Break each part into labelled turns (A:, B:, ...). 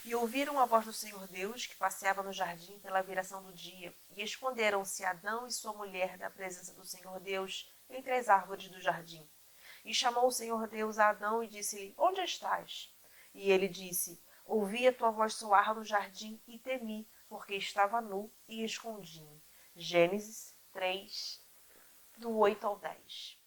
A: E ouviram a voz do Senhor Deus, que passeava no jardim pela viração do dia, e esconderam-se Adão e sua mulher da presença do Senhor Deus entre as árvores do jardim. E chamou o Senhor Deus a Adão e disse-lhe: Onde estás? E ele disse: Ouvi a tua voz soar no jardim e temi, porque estava nu e escondi-me. Gênesis 3, do 8 ao 10.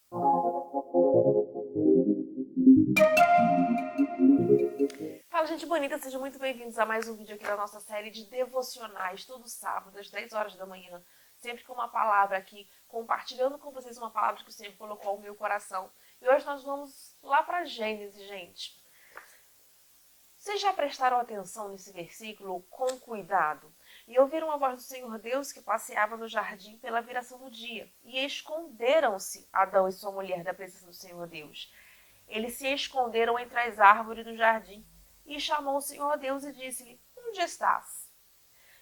A: Fala, gente bonita, sejam muito bem-vindos a mais um vídeo aqui da nossa série de devocionais, todo sábado, às 10 horas da manhã, sempre com uma palavra aqui, compartilhando com vocês uma palavra que o Senhor colocou no meu coração. E hoje nós vamos lá para Gênesis, gente. Vocês já prestaram atenção nesse versículo com cuidado? E ouviram a voz do Senhor Deus que passeava no jardim pela viração do dia. E esconderam-se Adão e sua mulher da presença do Senhor Deus. Eles se esconderam entre as árvores do jardim. E chamou o Senhor Deus e disse-lhe: Onde estás?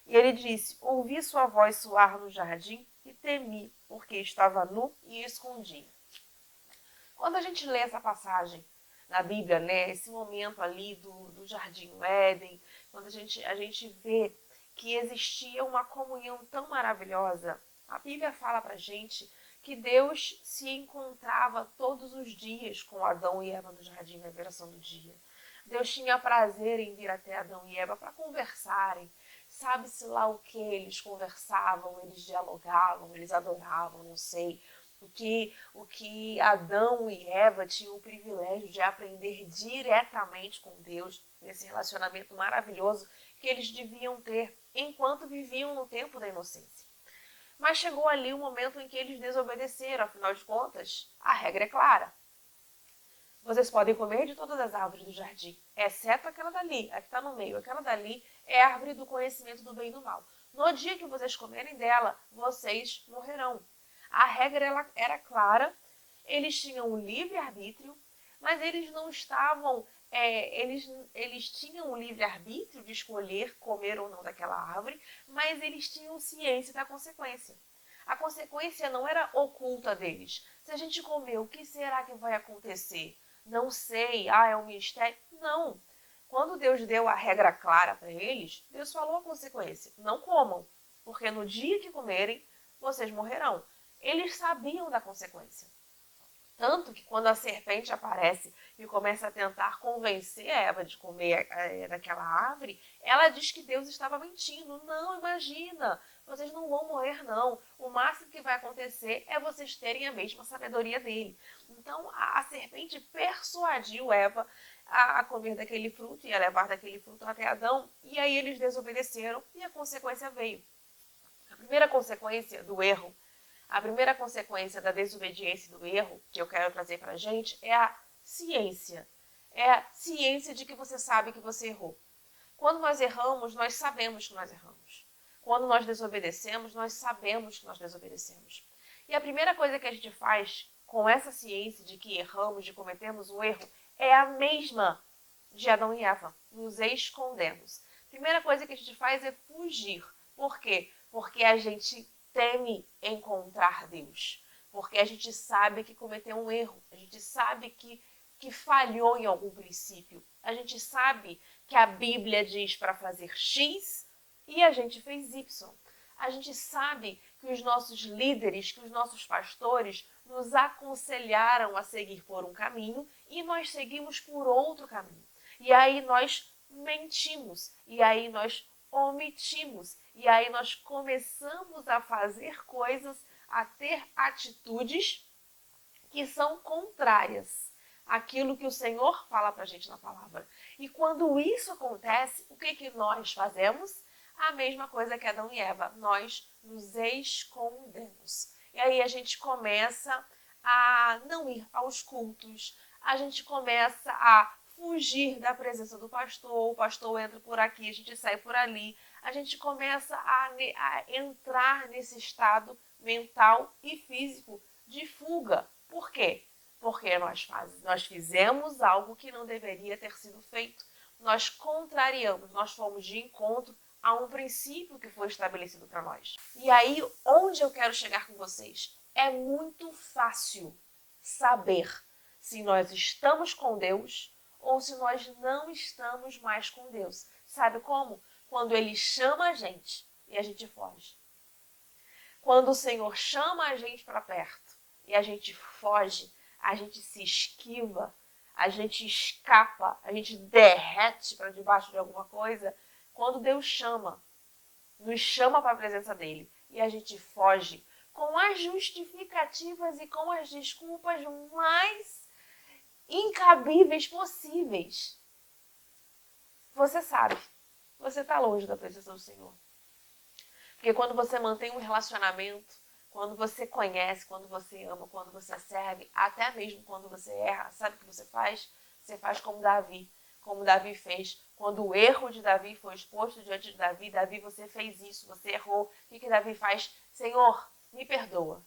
A: E ele disse: Ouvi sua voz soar no jardim e temi, porque estava nu e escondi. Quando a gente lê essa passagem na Bíblia, né, esse momento ali do Jardim do Éden, quando a gente vê que existia uma comunhão tão maravilhosa, a Bíblia fala pra gente que Deus se encontrava todos os dias com Adão e Eva no jardim na viração do dia. Deus tinha prazer em vir até Adão e Eva para conversarem. Sabe-se lá o que eles conversavam, eles dialogavam, eles adoravam, não sei. O que Adão e Eva tinham o privilégio de aprender diretamente com Deus, nesse relacionamento maravilhoso que eles deviam ter enquanto viviam no tempo da inocência. Mas chegou ali um momento em que eles desobedeceram, afinal de contas, a regra é clara. Vocês podem comer de todas as árvores do jardim, exceto aquela dali, a que está no meio. Aquela dali é a árvore do conhecimento do bem e do mal. No dia que vocês comerem dela, vocês morrerão. A regra era clara, eles tinham o livre-arbítrio, mas eles não estavam... eles tinham o livre-arbítrio de escolher comer ou não daquela árvore, mas eles tinham ciência da consequência. A consequência não era oculta deles. Se a gente comer, o que será que vai acontecer? Não sei, é um mistério. Não. Quando Deus deu a regra clara para eles, Deus falou a consequência. Não comam, porque no dia que comerem, vocês morrerão. Eles sabiam da consequência. Tanto que quando a serpente aparece e começa a tentar convencer a Eva de comer daquela árvore, ela diz que Deus estava mentindo. Não, imagina, vocês não vão morrer não. O máximo que vai acontecer é vocês terem a mesma sabedoria dele. Então a serpente persuadiu Eva a comer daquele fruto e a levar daquele fruto até Adão. E aí eles desobedeceram e a consequência veio. A primeira consequência do erro, a primeira consequência da desobediência e do erro que eu quero trazer para a gente é a ciência. É a ciência de que você sabe que você errou. Quando nós erramos, nós sabemos que nós erramos. Quando nós desobedecemos, nós sabemos que nós desobedecemos. E a primeira coisa que a gente faz com essa ciência de que erramos, de cometermos um erro, é a mesma de Adão e Eva. Nos escondemos. A primeira coisa que a gente faz é fugir. Por quê? Porque a gente teme encontrar Deus, porque a gente sabe que cometeu um erro, a gente sabe que falhou em algum princípio, a gente sabe que a Bíblia diz para fazer X e a gente fez Y. A gente sabe que os nossos líderes, que os nossos pastores nos aconselharam a seguir por um caminho e nós seguimos por outro caminho. E aí nós mentimos, e aí nós omitimos. E aí nós começamos a fazer coisas, a ter atitudes que são contrárias àquilo que o Senhor fala para a gente na palavra. E quando isso acontece, o que nós fazemos? A mesma coisa que Adão e Eva, nós nos escondemos. E aí a gente começa a não ir aos cultos, a gente começa a fugir da presença do pastor, o pastor entra por aqui, a gente sai por ali, a gente começa a entrar nesse estado mental e físico de fuga. Por quê? Porque nós fizemos algo que não deveria ter sido feito. Nós contrariamos, nós fomos de encontro a um princípio que foi estabelecido para nós. E aí, onde eu quero chegar com vocês? É muito fácil saber se nós estamos com Deus ou se nós não estamos mais com Deus. Sabe como? Quando Ele chama a gente e a gente foge. Quando o Senhor chama a gente para perto e a gente foge, a gente se esquiva, a gente escapa, a gente derrete para debaixo de alguma coisa. Quando Deus chama, nos chama para a presença dEle e a gente foge com as justificativas e com as desculpas mais incabíveis possíveis. Você sabe, você está longe da presença do Senhor. Porque quando você mantém um relacionamento, quando você conhece, quando você ama, quando você serve, até mesmo quando você erra, sabe o que você faz? Você faz como Davi fez. Quando o erro de Davi foi exposto diante de Davi, Davi, você fez isso, você errou. O que Davi faz? Senhor, me perdoa.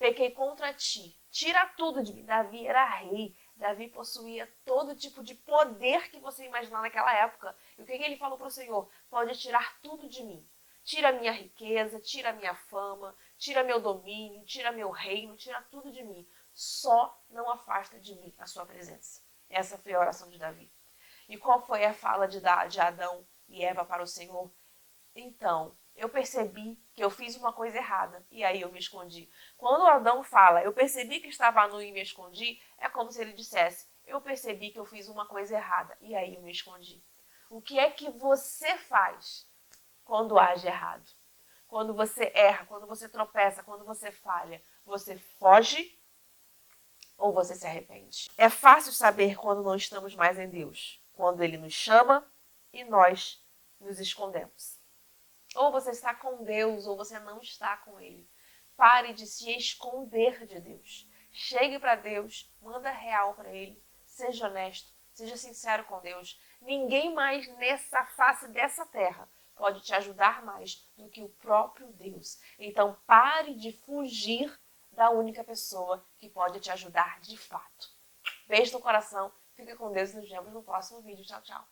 A: Pequei contra ti. Tira tudo de mim. Davi era rei. Davi possuía todo tipo de poder que você imaginar naquela época. E o que ele falou para o Senhor? Pode tirar tudo de mim. Tira minha riqueza, tira minha fama, tira meu domínio, tira meu reino, tira tudo de mim. Só não afasta de mim a sua presença. Essa foi a oração de Davi. E qual foi a fala de Adão e Eva para o Senhor? Então, eu percebi que eu fiz uma coisa errada e aí eu me escondi. Quando Adão fala, eu percebi que estava nu e me escondi, é como se ele dissesse, eu percebi que eu fiz uma coisa errada e aí eu me escondi. O que é que você faz quando age errado? Quando você erra, quando você tropeça, quando você falha, você foge ou você se arrepende? É fácil saber quando não estamos mais em Deus, quando Ele nos chama e nós nos escondemos. Ou você está com Deus ou você não está com Ele. Pare de se esconder de Deus. Chegue para Deus, manda real para Ele, seja honesto, seja sincero com Deus. Ninguém mais nessa face dessa terra pode te ajudar mais do que o próprio Deus. Então pare de fugir da única pessoa que pode te ajudar de fato. Beijo no coração, fica com Deus e nos vemos no próximo vídeo. Tchau, tchau.